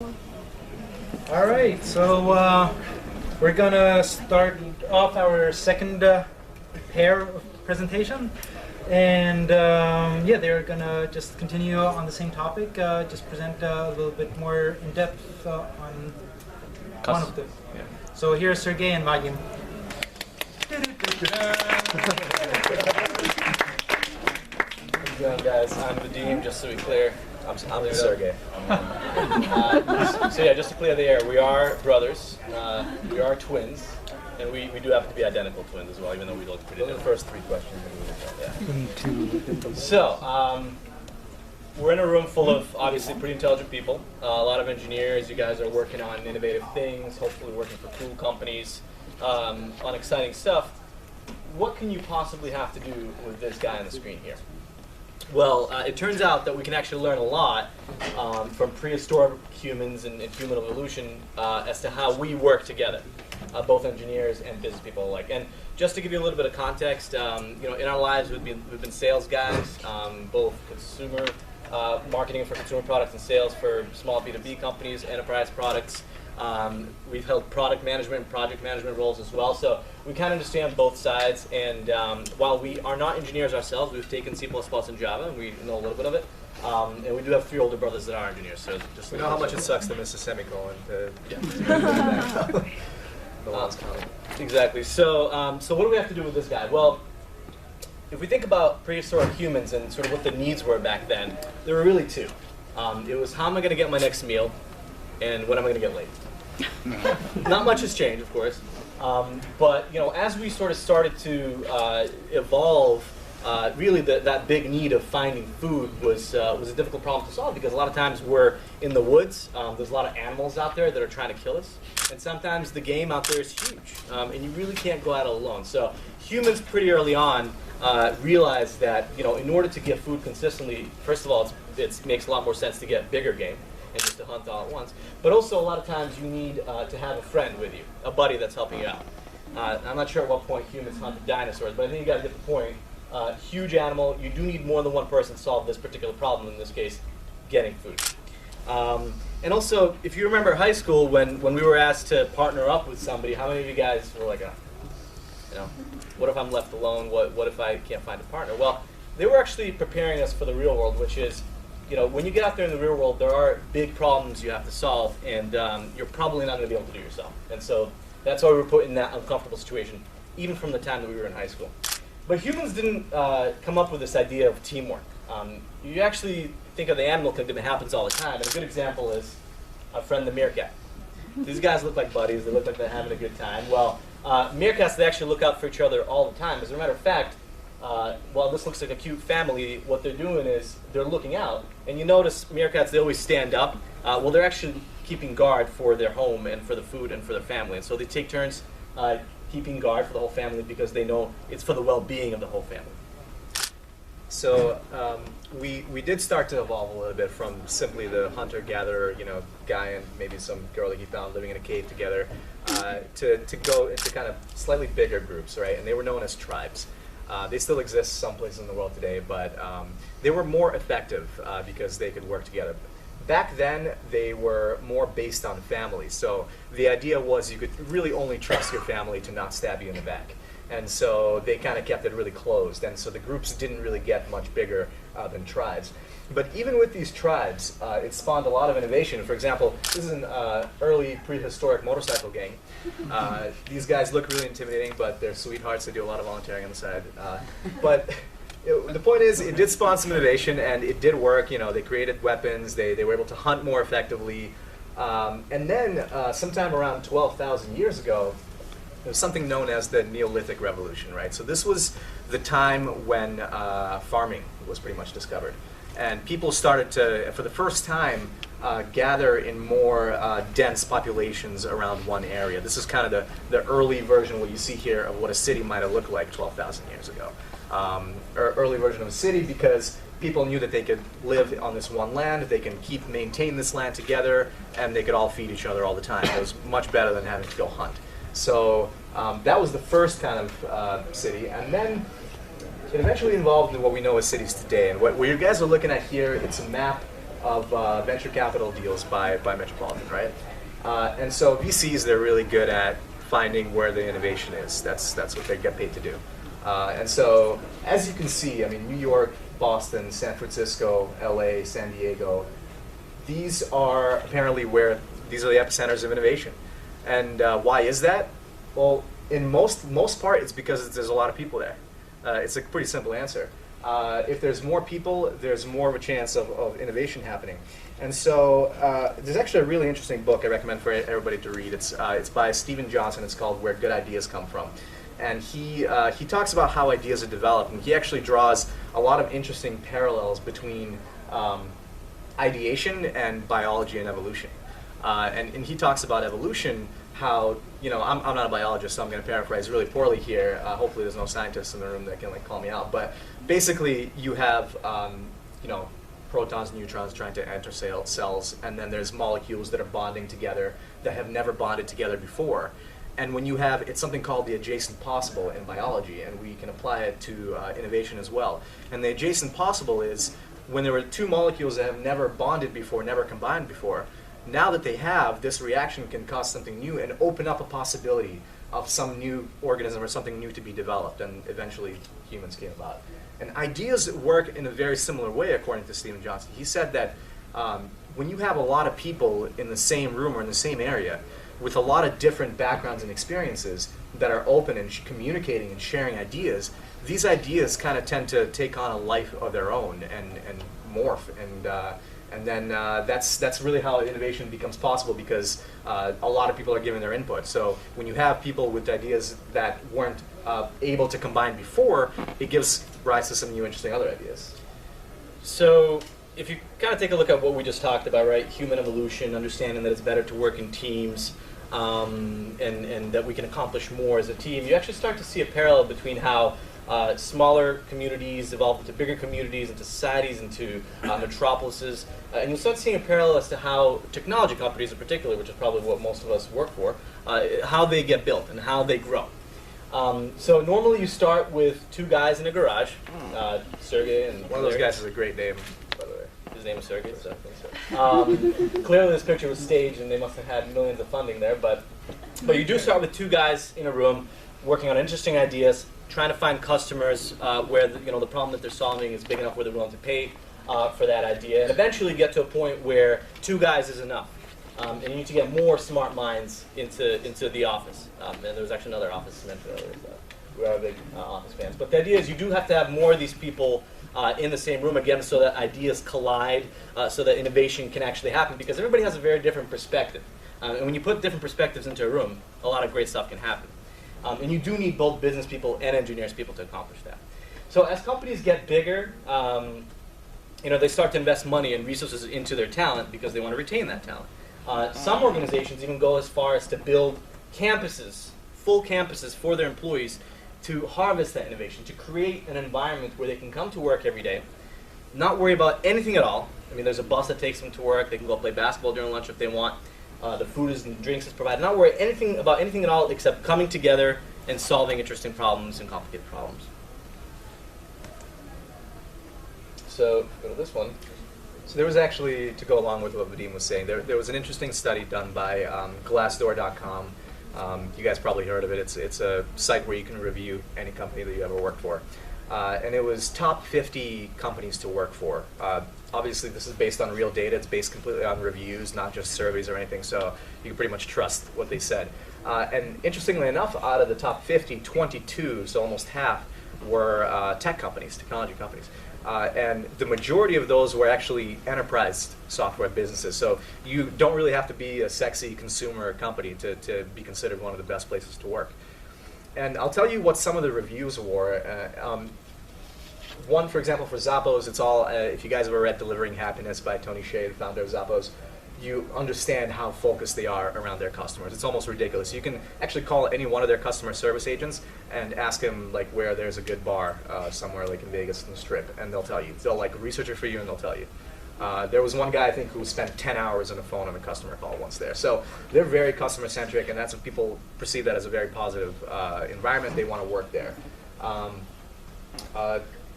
All right, so we're gonna start off our second pair of presentation, and yeah, they're gonna just continue on the same topic, just present a little bit more in depth on one of them. Yeah. So here's Sergei and Vadim. How's it going, guys? I'm Vadim, just to be clear. I'm Sergei. So yeah, just to clear the air, we are brothers, we are twins, and we do happen to be identical twins as well, even though we look pretty different. The first three questions. Yeah. So, we're in a room full of obviously pretty intelligent people, a lot of engineers. You guys are working on innovative things, hopefully working for cool companies, on exciting stuff. What can you possibly have to do with this guy on the screen here? Well, it turns out that we can actually learn a lot from prehistoric humans and human evolution as to how we work together, both engineers and business people alike. And just to give you a little bit of context, you know, in our lives we've been sales guys, both consumer marketing for consumer products and sales for small B2B companies, enterprise products. We've held product management and project management roles as well, so we kind of understand both sides. And while we are not engineers ourselves, we've taken C++ and Java, and we know a little bit of it. And we do have three older brothers that are engineers, so just We know how much it sucks to miss a semicolon. The law's coming. Exactly. So, so what do we have to do with this guy? Well, if we think about prehistoric humans and sort of what the needs were back then, there were really two. It was, how am I going to get my next meal, and when am I going to get laid? Not much has changed, of course, but you know, as we sort of started to evolve, really that big need of finding food was a difficult problem to solve, because a lot of times we're in the woods. There's a lot of animals out there that are trying to kill us, and sometimes the game out there is huge, and you really can't go at it alone. So humans pretty early on realized that, you know, in order to get food consistently, first of all, it makes a lot more sense to get bigger game and just to hunt all at once. But also a lot of times you need to have a friend with you, a buddy that's helping you out. I'm not sure at what point humans hunted dinosaurs, but I think you guys get the point. Huge animal, you do need more than one person to solve this particular problem, in this case, getting food. And also, if you remember high school, when we were asked to partner up with somebody, how many of you guys were like, you know, what if I'm left alone? What if I can't find a partner? Well, they were actually preparing us for the real world, which is, you know, when you get out there in the real world, there are big problems you have to solve, and you're probably not going to be able to do yourself. And so that's why we were put in that uncomfortable situation, even from the time that we were in high school. But humans didn't come up with this idea of teamwork. You actually think of the animal kingdom, it happens all the time, and a good example is our friend the meerkat. These guys look like buddies, they look like they're having a good time. Well, meerkats, they actually look out for each other all the time. As a matter of fact, while this looks like a cute family, what they're doing is they're looking out. And you notice meerkats, they always stand up. Well, they're actually keeping guard for their home and for the food and for their family. And so they take turns keeping guard for the whole family, because they know it's for the well-being of the whole family. So we did start to evolve a little bit from simply the hunter-gatherer, you know, guy and maybe some girl that he found living in a cave together, to go into kind of slightly bigger groups, right? And they were known as tribes. They still exist some places in the world today, but they were more effective because they could work together. Back then, they were more based on family. So the idea was you could really only trust your family to not stab you in the back. And so they kind of kept it really closed. And so the groups didn't really get much bigger than tribes. But even with these tribes, it spawned a lot of innovation. For example, this is an early prehistoric motorcycle gang. These guys look really intimidating, but they're sweethearts. They do a lot of volunteering on the side. But the point is, it did spawn some innovation, and it did work. You know, they created weapons. They were able to hunt more effectively. And then, sometime around 12,000 years ago, there was something known as the Neolithic Revolution, right? So this was the time when farming was pretty much discovered. And people started to, for the first time, gather in more dense populations around one area. This is kind of the early version, what you see here, of what a city might have looked like 12,000 years ago. Or early version of a city, because people knew that they could live on this one land, they can maintain this land together, and they could all feed each other all the time. It was much better than having to go hunt. So that was the first kind of city, and then it eventually evolved into what we know as cities today. And what you guys are looking at here, it's a map of venture capital deals by Metropolitan, right? And so VCs, they're really good at finding where the innovation is. That's what they get paid to do. And so, as you can see, I mean, New York, Boston, San Francisco, LA, San Diego, these are apparently where these are the epicenters of innovation. And why is that? Well, in most part, it's because there's a lot of people there. It's a pretty simple answer. If there's more people, there's more of a chance of innovation happening. And so there's actually a really interesting book I recommend for everybody to read. It's by Stephen Johnson. It's called Where Good Ideas Come From. And he talks about how ideas are developed, and he actually draws a lot of interesting parallels between ideation and biology and evolution. And he talks about evolution, how, you know, I'm not a biologist, so I'm going to paraphrase really poorly here. Hopefully there's no scientists in the room that can like call me out. But basically you have, you know, protons, neutrons trying to enter cells, and then there's molecules that are bonding together that have never bonded together before. And when you have, it's something called the adjacent possible in biology, and we can apply it to innovation as well. And the adjacent possible is when there were two molecules that have never bonded before, never combined before, now that they have, this reaction can cause something new and open up a possibility of some new organism or something new to be developed, and eventually humans came about. And ideas work in a very similar way, according to Stephen Johnson. He said that when you have a lot of people in the same room or in the same area with a lot of different backgrounds and experiences that are open and communicating and sharing ideas, these ideas kind of tend to take on a life of their own and morph. And then that's really how innovation becomes possible, because a lot of people are giving their input. So when you have people with ideas that weren't able to combine before, it gives rise to some new interesting other ideas. So if you kind of take a look at what we just talked about, right? Human evolution, understanding that it's better to work in teams, and that we can accomplish more as a team, you actually start to see a parallel between how smaller communities evolve into bigger communities, into societies, into metropolises. And you'll start seeing a parallel as to how technology companies in particular, which is probably what most of us work for, how they get built and how they grow. So normally you start with two guys in a garage, Sergei and one of those guys has a great name, by the way. His name is Sergei, so clearly this picture was staged and they must have had millions of funding there, but you do start with two guys in a room working on interesting ideas, trying to find customers where the problem that they're solving is big enough where they're willing to pay for that idea, and eventually get to a point where two guys is enough. And you need to get more smart minds into the office. And there was actually another office mentioned earlier, so we are big office fans. But the idea is you do have to have more of these people in the same room, again, so that ideas collide, so that innovation can actually happen, because everybody has a very different perspective. And when you put different perspectives into a room, a lot of great stuff can happen. And you do need both business people and engineers people to accomplish that. So as companies get bigger, they start to invest money and resources into their talent because they want to retain that talent. Some organizations even go as far as to build campuses, full campuses for their employees to harvest that innovation, to create an environment where they can come to work every day, not worry about anything at all. I mean, there's a bus that takes them to work. They can go play basketball during lunch if they want. The food and drinks is provided. Not worry about anything at all except coming together and solving interesting problems and complicated problems. So go to this one. So there was actually, to go along with what Vadim was saying, there was an interesting study done by Glassdoor.com. You guys probably heard of it. It's a site where you can review any company that you ever worked for. And it was top 50 companies to work for. Obviously, this is based on real data. It's based completely on reviews, not just surveys or anything, so you can pretty much trust what they said. And interestingly enough, out of the top 50, 22, so almost half, were tech companies, technology companies. And the majority of those were actually enterprise software businesses. So you don't really have to be a sexy consumer company to be considered one of the best places to work. And I'll tell you what some of the reviews were. One, for example, for Zappos, it's all, if you guys have ever read Delivering Happiness by Tony Hsieh, the founder of Zappos, you understand how focused they are around their customers. It's almost ridiculous. You can actually call any one of their customer service agents and ask them like where there's a good bar somewhere like in Vegas in the Strip, and they'll tell you. They'll like research it for you and they'll tell you. There was one guy I think who spent 10 hours on the phone on a customer call once there. So they're very customer centric, and that's what people perceive that as a very positive environment. They want to work there.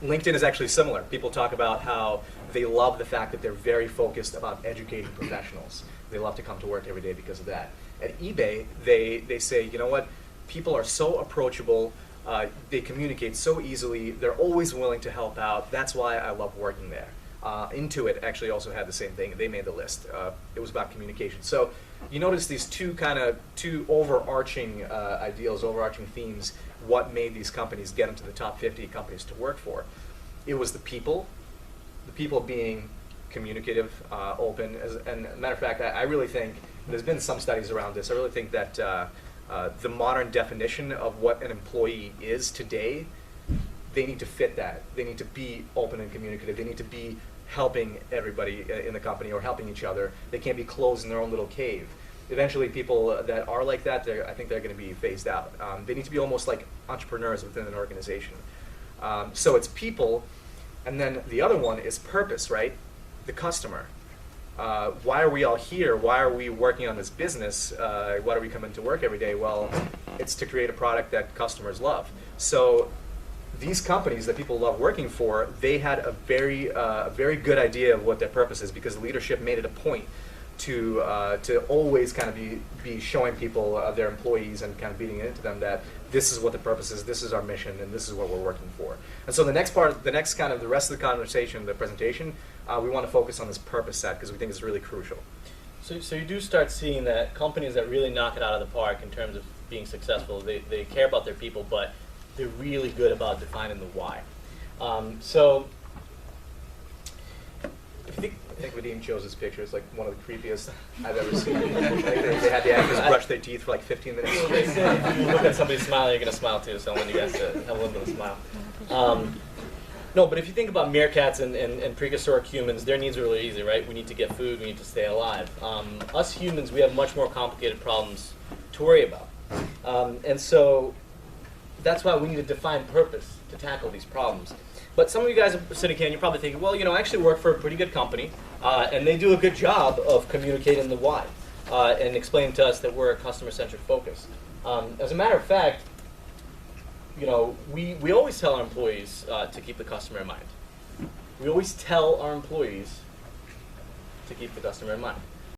LinkedIn is actually similar. People talk about how They love the fact that they're very focused about educating professionals. They love to come to work every day because of that. At eBay, they say, you know what, people are so approachable, they communicate so easily, they're always willing to help out. That's why I love working there. Intuit actually also had the same thing. They made the list. It was about communication. So you notice these two overarching ideals, overarching themes, what made these companies get into the top 50 companies to work for. It was the people being communicative, open. And a matter of fact, I really think, there's been some studies around this, I really think that the modern definition of what an employee is today, they need to fit that. They need to be open and communicative. They need to be helping everybody in the company or helping each other. They can't be closed in their own little cave. Eventually, people that are like that, I think they're going to be phased out. They need to be almost like entrepreneurs within an organization. So it's people, and then the other one is purpose, right? The customer. Why are we all here? Why are we working on this business? Why do we come into work every day? Well, it's to create a product that customers love. So these companies that people love working for, they had a very good idea of what their purpose is, because leadership made it a point to always kind of be showing people, their employees, and kind of beating it into them that this is what the purpose is, this is our mission, and this is what we're working for. And so the next kind of the rest of the conversation, the presentation, we want to focus on this purpose set because we think it's really crucial. So you do start seeing that companies that really knock it out of the park in terms of being successful, they care about their people, but they're really good about defining the why. So if you think, I think Vadim chose this picture. It's like one of the creepiest I've ever seen. They had the actors brush their teeth for like 15 minutes. they say if you look at somebody smiling, you're going to smile too, so I want you guys to have a little bit of a smile. No, but if you think about meerkats and prehistoric humans, their needs are really easy, right? We need to get food, we need to stay alive. Us humans, we have much more complicated problems to worry about. And so that's why we need to define purpose to tackle these problems. But some of you guys are sitting here and you're probably thinking, well, you know, I actually work for a pretty good company, and they do a good job of communicating the why and explaining to us that we're a customer-centric focus. As a matter of fact, you know, we always tell our employees to keep the customer in mind. We always tell our employees to keep the customer in mind.